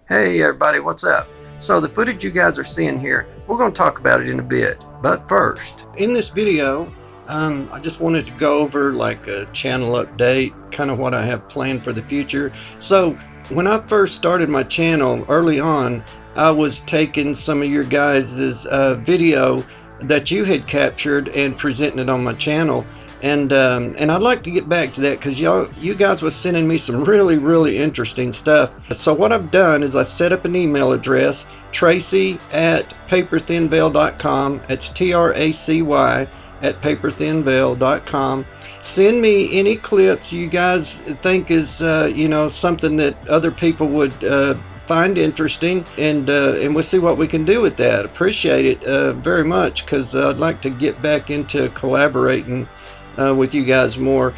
Hey everybody, what's up? So the footage you guys are seeing here, we're going to talk about it in a bit. But first, in this video, I just wanted to go over like a channel update, kind of what I have planned for the future. So when I first started my channel early on, I was taking some of your guys' video that you had captured and presenting it on my channel. And I'd like to get back to that because you guys was sending me some really interesting stuff. So what I've done is I've set up an email address, tracy@paperthinveil.com. It's TRACY@paperthinveil.com. Send me any clips you guys think is something that other people would find interesting, and we'll see what we can do with that. Appreciate it very much, because I'd like to get back into collaborating with you guys more,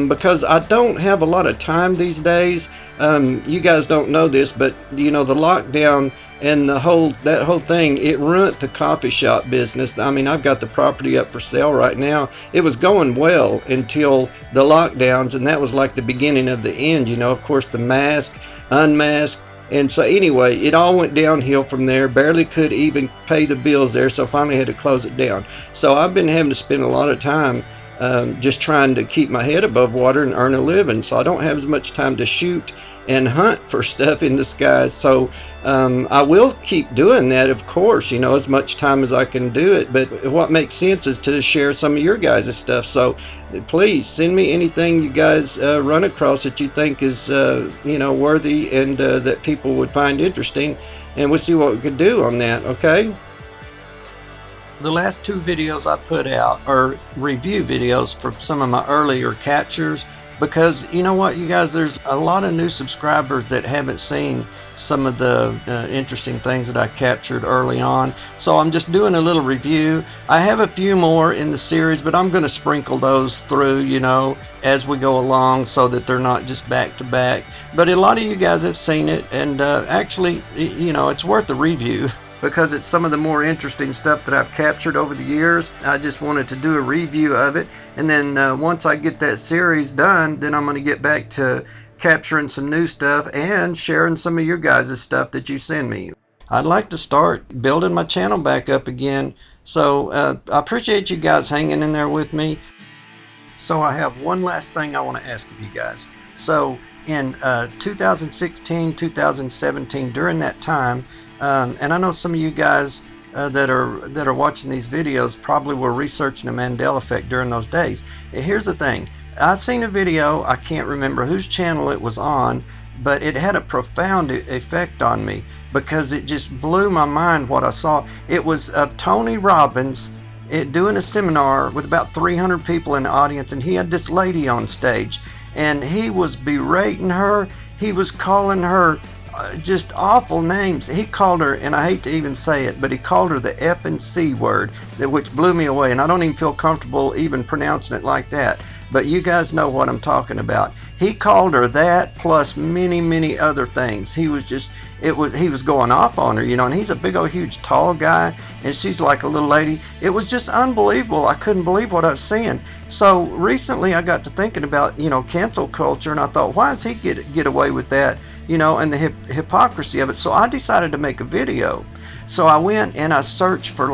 because I don't have a lot of time these days. You guys don't know this, but the lockdown and that whole thing, it ruined the coffee shop business. I mean, I've got the property up for sale right now. It was going well until the lockdowns, and that was like the beginning of the end. Of course, the mask, unmask. And so anyway, it all went downhill from there. Barely could even pay the bills there, so finally had to close it down. So I've been having to spend a lot of time just trying to keep my head above water and earn a living. So I don't have as much time to shoot and hunt for stuff in the skies. So I will keep doing that, of course, as much time as I can do it. But what makes sense is to share some of your guys' stuff. So please send me anything you guys run across that you think is worthy and that people would find interesting, and we'll see what we could do on that. Okay. The last two videos I put out are review videos for some of my earlier captures, because you know what, you guys, there's a lot of new subscribers that haven't seen some of the interesting things that I captured early on. So I'm just doing a little review. I have a few more in the series, but I'm going to sprinkle those through, as we go along, so that they're not just back to back. But a lot of you guys have seen it, and actually, it's worth a review, because it's some of the more interesting stuff that I've captured over the years. I just wanted to do a review of it, and then once I get that series done, then I'm going to get back to capturing some new stuff and sharing some of your guys' stuff that you send me. I'd like to start building my channel back up again, so I appreciate you guys hanging in there with me. So I have one last thing I want to ask of you guys. So in 2016, 2017, during that time, and I know some of you guys that are watching these videos probably were researching the Mandela Effect during those days. Here's the thing. I seen a video, I can't remember whose channel it was on, but it had a profound effect on me, because it just blew my mind what I saw. It was of Tony Robbins doing a seminar with about 300 people in the audience, and he had this lady on stage, and he was berating her. He was calling her just awful names. He called her, and I hate to even say it, but he called her the F and C word, which blew me away, and I don't even feel comfortable even pronouncing it like that. But you guys know what I'm talking about. He called her that, plus many other things. He was going off on her, and he's a big old huge tall guy, and she's like a little lady. It was just unbelievable. I couldn't believe what I was seeing. So recently I got to thinking about, cancel culture, and I thought, why does he get away with that? And the hypocrisy of it. So I decided to make a video. So I went and I searched for 2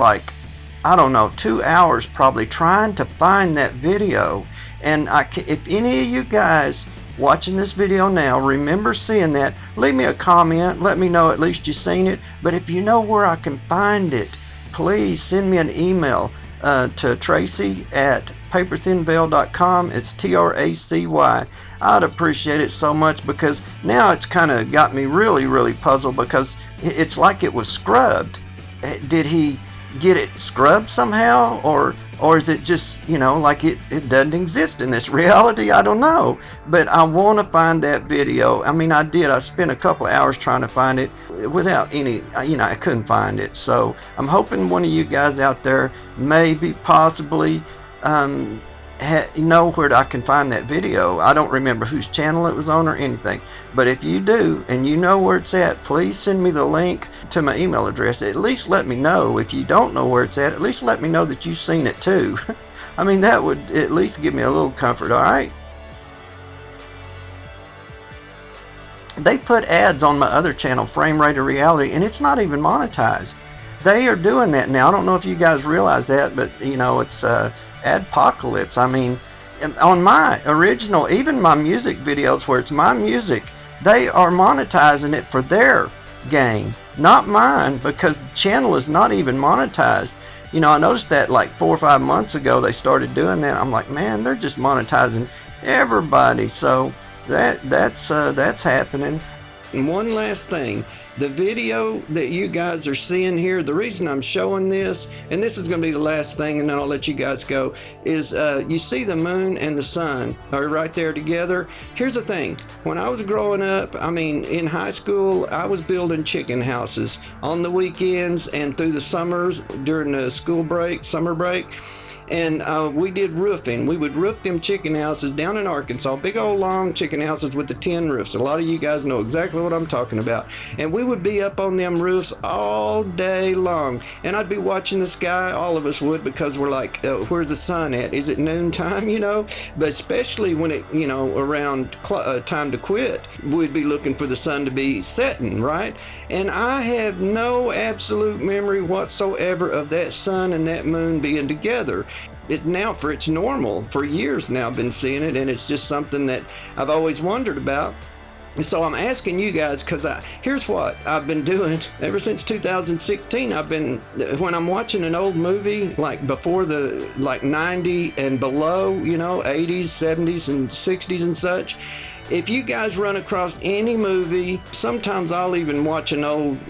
hours probably, trying to find that video. And if any of you guys watching this video now remember seeing that, leave me a comment, let me know at least you've seen it. But if you know where I can find it, please send me an email to tracy@paperthinveil.com. It's TRACY. I'd appreciate it so much, because now it's kind of got me really puzzled, because it's like it was scrubbed. Did he get it scrubbed somehow, or is it just like it doesn't exist in this reality? I don't know, but I want to find that video. I mean, I spent a couple of hours trying to find it without any, I couldn't find it. So I'm hoping one of you guys out there maybe possibly know where I can find that video. I don't remember whose channel it was on or anything, but if you do and you know where it's at, please send me the link to my email address. At least let me know. If you don't know where it's at least let me know that you've seen it too. I mean, that would at least give me a little comfort. All right. they put ads on my other channel, Frame Rate of Reality, and it's not even monetized. They are doing that now. I don't know if you guys realize that, but you know, it's Adpocalypse. I mean, on my original, even my music videos where it's my music, they are monetizing it for their gain, not mine, because the channel is not even monetized. You know, I noticed that like 4 or 5 months ago they started doing that. I'm like, man, they're just monetizing everybody. So that's happening. And one last thing, the video that you guys are seeing here, the reason I'm showing this, and this is going to be the last thing and then I'll let you guys go, is you see the moon and the sun are right there together. Here's the thing, when I was growing up, I mean in high school, I was building chicken houses on the weekends and through the summers during the school break, summer break. And we did roofing. We would roof them chicken houses down in Arkansas, big old long chicken houses with the tin roofs. A lot of you guys know exactly what I'm talking about. And we would be up on them roofs all day long. And I'd be watching the sky, all of us would, because we're like, where's the sun at? Is it noontime, you know? But especially when it, you know, around time to quit, we'd be looking for the sun to be setting, right? And I have no absolute memory whatsoever of that sun and that moon being together. It's normal. For years now I've been seeing it, and it's just something that I've always wondered about. And so I'm asking you guys, because here's what I've been doing ever since 2016. When I'm watching an old movie, like before the, like 90 and below, you know, 80s, 70s, and 60s and such, if you guys run across any movie, sometimes I'll even watch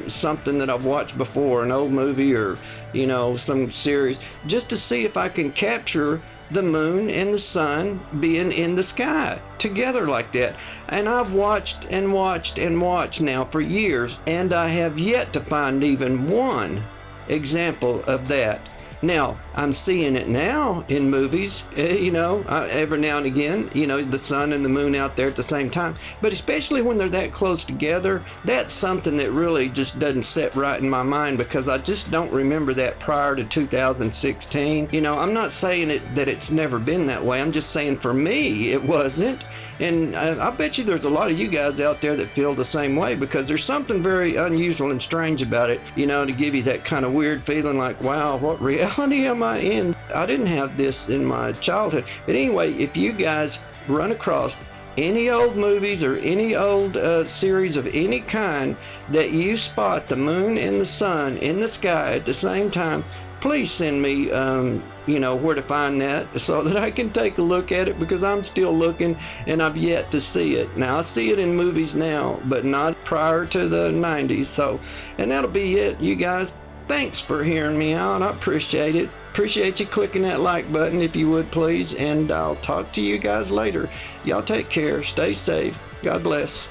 something that I've watched before, an old movie or, you know, some series, just to see if I can capture the moon and the sun being in the sky together like that. And I've watched and watched and watched now for years, and I have yet to find even one example of that. Now, I'm seeing it now in movies, you know, every now and again, you know, the sun and the moon out there at the same time. But especially when they're that close together, that's something that really just doesn't sit right in my mind, because I just don't remember that prior to 2016. You know, I'm not saying that it's never been that way. I'm just saying for me, it wasn't. And I bet you there's a lot of you guys out there that feel the same way, because there's something very unusual and strange about it, you know, to give you that kind of weird feeling like, wow, what reality am I in? I didn't have this in my childhood. But anyway, if you guys run across any old movies or any old series of any kind that you spot the moon and the sun in the sky at the same time, please send me, you know, where to find that so that I can take a look at it, because I'm still looking and I've yet to see it. Now, I see it in movies now, but not prior to the 90s. So, and that'll be it, you guys. Thanks for hearing me out. I appreciate it. Appreciate you clicking that like button if you would, please. And I'll talk to you guys later. Y'all take care. Stay safe. God bless.